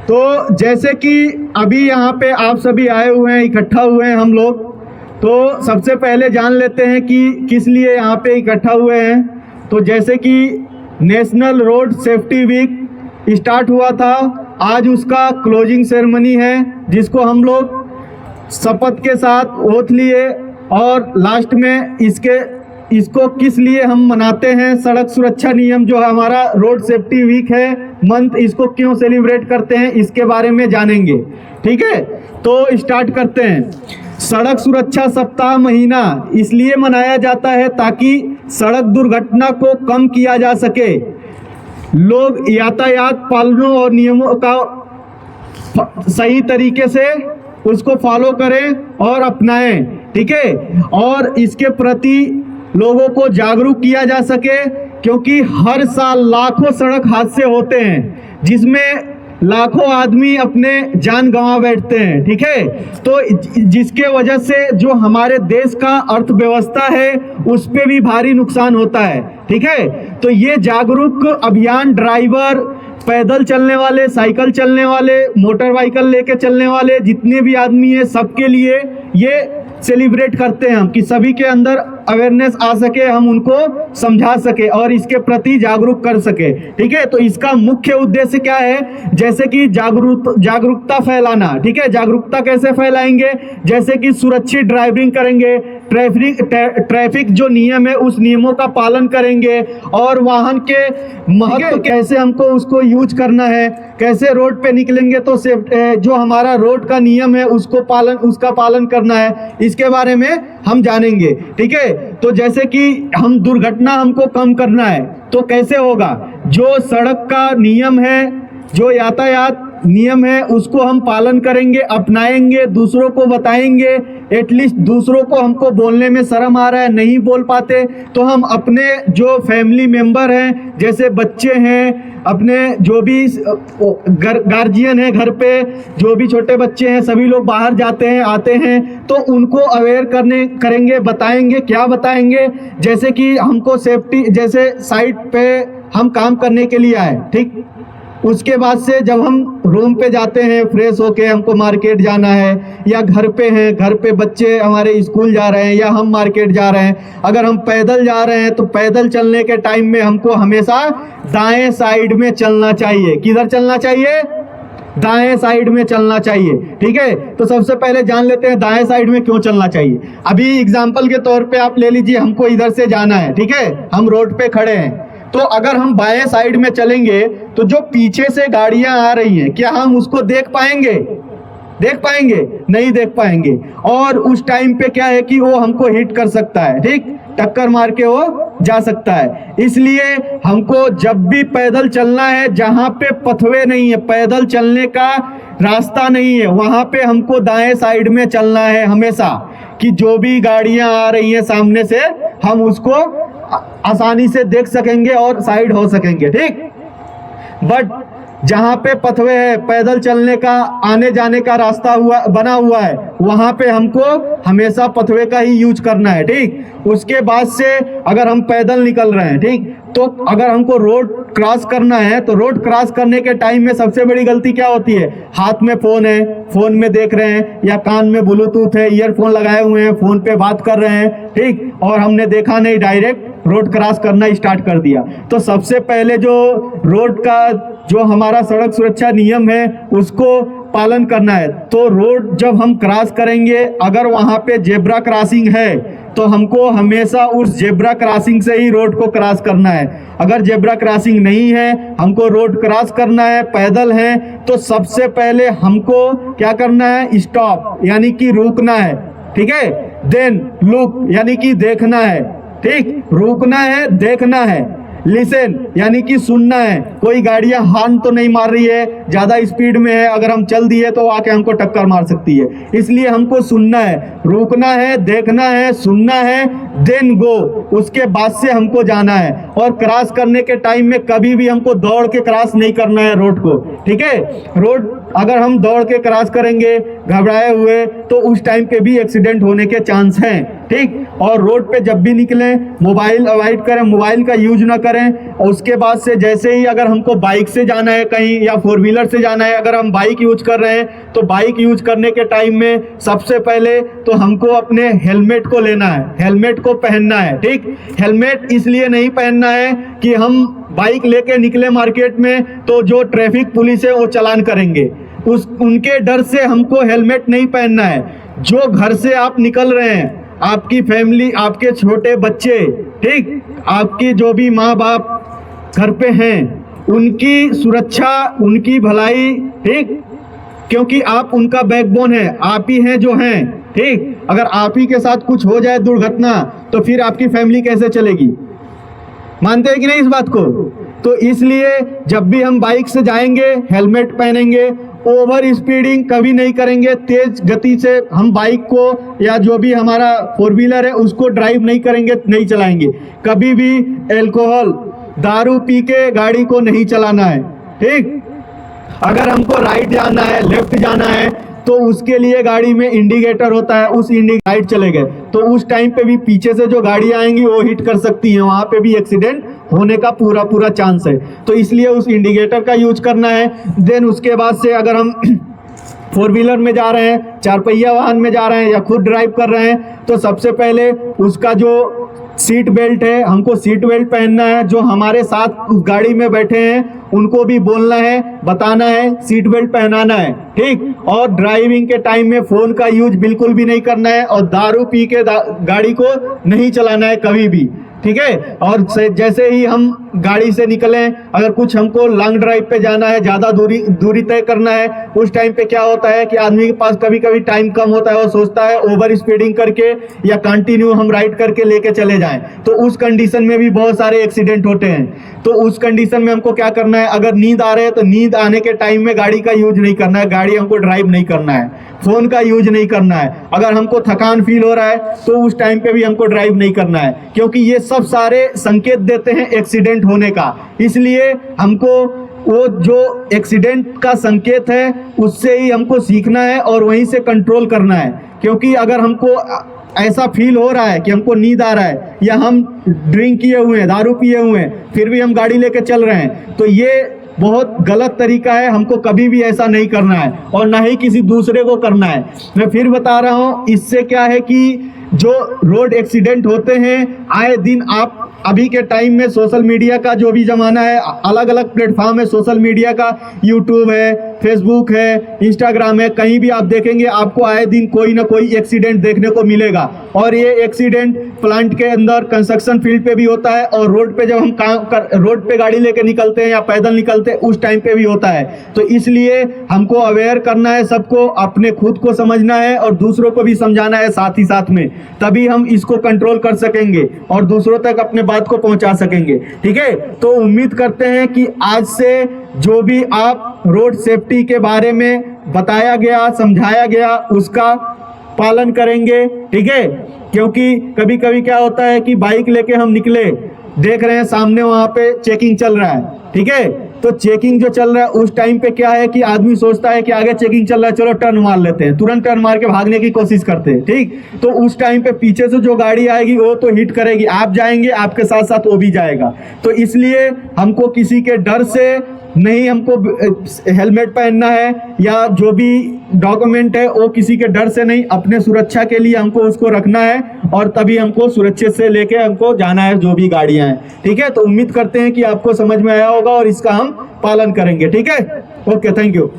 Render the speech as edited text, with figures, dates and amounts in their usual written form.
तो जैसे कि अभी यहाँ पे आप सभी आए हुए हैं, इकट्ठा हुए हैं हम लोग, तो सबसे पहले जान लेते हैं कि किस लिए यहाँ पे इकट्ठा हुए हैं। तो जैसे कि national road safety week start हुआ था, आज उसका क्लोजिंग सेरेमनी है, जिसको हम लोग शपथ के साथ ओथ लिए और लास्ट में इसको किस लिए हम मनाते हैं, सड़क सुरक्षा नियम जो हमारा रोड सेफ्टी वीक है मंथ, इसको क्यों सेलिब्रेट करते हैं, इसके बारे में जानेंगे। ठीक है, तो स्टार्ट करते हैं। सड़क सुरक्षा सप्ताह महीना इसलिए मनाया जाता है ताकि सड़क दुर्घटना को कम किया जा सके, लोग यातायात पालनों और नियमों का सही तरीके से उसको फॉलो करें और अपनाएं। ठीक है, और इसके प्रति लोगों को जागरूक किया जा सके, क्योंकि हर साल लाखों सड़क हादसे होते हैं जिसमें लाखों आदमी अपने जान गंवा बैठते हैं। ठीक है, तो जिसके वजह से जो हमारे देश का अर्थव्यवस्था है उस पे भी भारी नुकसान होता है। ठीक है, तो ये जागरूक अभियान ड्राइवर, पैदल चलने वाले, साइकिल चलने वाले, मोटर व्हीकल लेके चलने वाले जितने भी आदमी हैं, सबके लिए ये सेलिब्रेट करते हैं हम, कि सभी के अंदर अवेयरनेस आ सके, हम उनको समझा सके और इसके प्रति जागरूक कर सके। ठीक है, तो इसका मुख्य उद्देश्य क्या है, जैसे कि जागरूकता फैलाना। ठीक है, जागरूकता कैसे फैलाएंगे, जैसे कि सुरक्षित ड्राइविंग करेंगे, ट्रैफिक जो नियम है उस नियमों का पालन करेंगे, और वाहन के महत्व कैसे हमको उसको यूज करना है, कैसे रोड पे निकलेंगे तो जो हमारा रोड का नियम है उसका पालन करना है, इसके बारे में हम जानेंगे। ठीक है, तो जैसे कि हम दुर्घटना हमको कम करना है तो कैसे होगा, जो सड़क का नियम है, जो यातायात नियम है उसको हम पालन करेंगे, अपनाएंगे, दूसरों को बताएंगे। एटलीस्ट दूसरों को हमको बोलने में शर्म आ रहा है, नहीं बोल पाते, तो हम अपने जो फैमिली मेंबर हैं, जैसे बच्चे हैं, अपने जो भी गार्जियन है घर पे, जो भी छोटे बच्चे हैं, सभी लोग बाहर जाते हैं आते हैं, तो उनको अवेयर करेंगे, बताएंगे। क्या बताएंगे, जैसे कि हमको सेफ्टी, जैसे साइट पे हम काम करने के लिए आए, ठीक, उसके बाद से जब हम रूम पे जाते हैं फ्रेश होके, हमको मार्केट जाना है, या घर पे हैं, घर पे बच्चे हमारे स्कूल जा रहे हैं या हम मार्केट जा रहे हैं, अगर हम पैदल जा रहे हैं तो पैदल चलने के टाइम में हमको हमेशा दाएं साइड में चलना चाहिए। किधर चलना चाहिए, दाएं साइड में चलना चाहिए। ठीक है, तो सबसे पहले जान लेते हैं दाएं साइड में क्यों चलना चाहिए। अभी एग्जाम्पल के तौर पे आप ले लीजिए, हमको इधर से जाना है, ठीक है, हम रोड पे खड़े हैं, तो अगर हम बाएं साइड में चलेंगे तो जो पीछे से गाड़ियां आ रही हैं, क्या हम उसको देख पाएंगे, नहीं देख पाएंगे, और उस टाइम पे क्या है कि वो हमको हिट कर सकता है, ठीक, टक्कर मार के वो जा सकता है। इसलिए हमको जब भी पैदल चलना है, जहां पे पथवे नहीं है, पैदल चलने का रास्ता नहीं है, वहां पे हमको दाएं साइड में चलना है हमेशा, कि जो भी गाड़ियां आ रही हैं सामने से हम उसको आसानी से देख सकेंगे और साइड हो सकेंगे। ठीक, बट जहां पे पथवे है, पैदल चलने का, आने जाने का रास्ता बना हुआ है, वहां पे हमको हमेशा पथवे का ही यूज करना है। ठीक, उसके बाद से अगर हम पैदल निकल रहे हैं, ठीक, तो अगर हमको रोड क्रॉस करना है तो रोड क्रॉस करने के टाइम में सबसे बड़ी गलती क्या होती है, हाथ में फोन है, फोन में देख रहे हैं, या कान में ब्लूटूथ है, ईयरफोन लगाए हुए हैं, फोन पे बात कर रहे हैं, ठीक, और हमने देखा नहीं, डायरेक्ट रोड क्रॉस करना स्टार्ट कर दिया। तो सबसे पहले जो रोड का जो हमारा सड़क सुरक्षा नियम है उसको पालन करना है। तो रोड जब हम क्रॉस करेंगे, अगर वहां पे जेब्रा क्रॉसिंग है तो हमको हमेशा उस जेब्रा क्रॉसिंग से ही रोड को क्रॉस करना है। अगर जेब्रा क्रॉसिंग नहीं है, हमको रोड क्रॉस करना है, पैदल है, तो सबसे पहले हमको क्या करना है, स्टॉप यानी कि रुकना है। ठीक है, देन लुक यानी कि देखना है। ठीक, रुकना है, देखना है, लिसन यानी कि सुनना है, कोई गाड़ियां हॉर्न तो नहीं मार रही है, ज्यादा स्पीड में है, अगर हम चल दिए तो आके हमको टक्कर मार सकती है, इसलिए हमको सुनना है, रुकना है, देखना है, सुनना है, देन गो, उसके बाद से हमको जाना है। और क्रॉस करने के टाइम में कभी भी हमको दौड़ के क्रॉस नहीं करना है रोड को। ठीक है, रोड अगर हम दौड़ के क्रॉस करेंगे घबराए हुए तो उस टाइम पे भी एक्सीडेंट होने के चांस हैं, ठीक। और रोड पे जब भी निकलें मोबाइल अवॉइड करें, मोबाइल का यूज ना करें। और उसके बाद से जैसे ही अगर हमको बाइक से जाना है कहीं या 4 व्हीलर से जाना है, अगर हम बाइक यूज कर रहे हैं तो बाइक यूज करने के टाइम में सबसे पहले तो हमको अपने हेलमेट को लेना है, हेलमेट को पहनना है, ठीक। हेलमेट इसलिए नहीं पहनना है कि हम बाइक लेके निकले मार्केट में तो जो ट्रैफिक पुलिस है वो चालान करेंगे, उनके डर से हमको हेलमेट नहीं पहनना है। जो घर से आप निकल रहे हैं, आपकी फैमिली, आपके छोटे बच्चे, ठीक, आपकी जो भी माँ बाप घर पे हैं, उनकी सुरक्षा, उनकी भलाई, ठीक, क्योंकि आप उनका बैकबोन है, आप ही हैं जो हैं, ठीक। अगर आप ही के साथ कुछ हो जाए दुर्घटना तो फिर आपकी फैमिली कैसे चलेगी? मानते हैं कि नहीं इस बात को? तो इसलिए जब भी हम बाइक से जाएंगे हेलमेट पहनेंगे, ओवर स्पीडिंग कभी नहीं करेंगे, तेज गति से हम बाइक को या जो भी हमारा 4 व्हीलर है उसको ड्राइव नहीं करेंगे, नहीं चलाएंगे। कभी भी अल्कोहल, दारू पी के गाड़ी को नहीं चलाना है, ठीक। अगर हमको राइट जाना है, लेफ्ट जाना है तो उसके लिए गाड़ी में इंडिकेटर होता है, उस राइट चले गए तो उस टाइम पे भी पीछे से जो गाड़ी आएंगी वो हिट कर सकती हैं, वहाँ पे भी एक्सीडेंट होने का पूरा चांस है। तो इसलिए उस इंडिकेटर का यूज करना है। देन उसके बाद से अगर हम 4 व्हीलर में जा रहे हैं, 4 पहिया वाहन में जा रहे हैं या खुद ड्राइव कर रहे हैं तो सबसे पहले उसका जो सीट बेल्ट है, हमको सीट बेल्ट पहनना है। जो हमारे साथ उस गाड़ी में बैठे हैं उनको भी बोलना है, बताना है, सीट बेल्ट पहनाना है, ठीक। और ड्राइविंग के टाइम में फ़ोन का यूज बिल्कुल भी नहीं करना है और दारू पी के गाड़ी को नहीं चलाना है कभी भी, ठीक है। और जैसे ही हम गाड़ी से निकलें, अगर कुछ हमको लॉन्ग ड्राइव पे जाना है, ज़्यादा दूरी तय करना है, उस टाइम पे क्या होता है कि आदमी के पास कभी कभी टाइम कम होता है, वो सोचता है ओवर स्पीडिंग करके या कंटिन्यू हम राइड करके लेके चले जाएं, तो उस कंडीशन में भी बहुत सारे एक्सीडेंट होते हैं। तो उस कंडीशन में हमको क्या करना है, अगर नींद आ रहे है तो नींद आने के टाइम में गाड़ी का यूज नहीं करना है, गाड़ी हमको ड्राइव नहीं करना है, फ़ोन का यूज नहीं करना है। अगर हमको थकान फील हो रहा है तो उस टाइम पे भी हमको ड्राइव नहीं करना है, क्योंकि ये सब सारे संकेत देते हैं एक्सीडेंट होने का। इसलिए हमको वो जो एक्सीडेंट का संकेत है उससे ही हमको सीखना है और वहीं से कंट्रोल करना है। क्योंकि अगर हमको ऐसा फील हो रहा है कि हमको नींद आ रहा है या हम ड्रिंक किए हुए हैं, दारू पिए हुए हैं, फिर भी हम गाड़ी लेके चल रहे हैं, तो ये बहुत गलत तरीका है। हमको कभी भी ऐसा नहीं करना है और ना ही किसी दूसरे को करना है। मैं फिर बता रहा हूँ, इससे क्या है कि जो रोड एक्सीडेंट होते हैं आए दिन, आप अभी के टाइम में सोशल मीडिया का जो भी ज़माना है, अलग अलग प्लेटफॉर्म है सोशल मीडिया का, यूट्यूब है, फेसबुक है, इंस्टाग्राम है, कहीं भी आप देखेंगे आपको आए दिन कोई ना कोई एक्सीडेंट देखने को मिलेगा। और ये एक्सीडेंट प्लांट के अंदर, कंस्ट्रक्शन फील्ड पे भी होता है और रोड पे जब हम रोड पे गाड़ी लेके निकलते हैं या पैदल निकलते हैं उस टाइम पे भी होता है। तो इसलिए हमको अवेयर करना है, सबको अपने खुद को समझना है और दूसरों को भी समझाना है साथ ही साथ में, तभी हम इसको कंट्रोल कर सकेंगे और दूसरों तक अपने बात को पहुंचा सकेंगे, ठीक है। तो उम्मीद करते हैं कि आज से जो भी आप रोड सेफ्टी के बारे में बताया गया, समझाया गया, उसका पालन करेंगे, ठीक है। क्योंकि कभी कभी क्या होता है कि बाइक लेके हम निकले, देख रहे हैं सामने वहाँ पे चेकिंग चल रहा है, ठीक है। तो चेकिंग जो चल रहा है उस टाइम पे क्या है कि आदमी सोचता है कि आगे चेकिंग चल रहा है, चलो टर्न मार लेते हैं, तुरंत टर्न मार के भागने की कोशिश करते हैं, ठीक। तो उस टाइम पे पीछे से जो गाड़ी आएगी वो तो हिट करेगी, आप जाएंगे, आपके साथ साथ वो भी जाएगा। तो इसलिए हमको किसी के डर से नहीं, हमको हेलमेट पहनना है या जो भी डॉक्यूमेंट है वो किसी के डर से नहीं, अपने सुरक्षा के लिए हमको उसको रखना है और तभी हमको सुरक्षित से लेके हमको जाना है जो भी गाड़ियां हैं, ठीक है। तो उम्मीद करते हैं कि आपको समझ में आया होगा और इसका हम पालन करेंगे, ठीक है। Okay, thank you.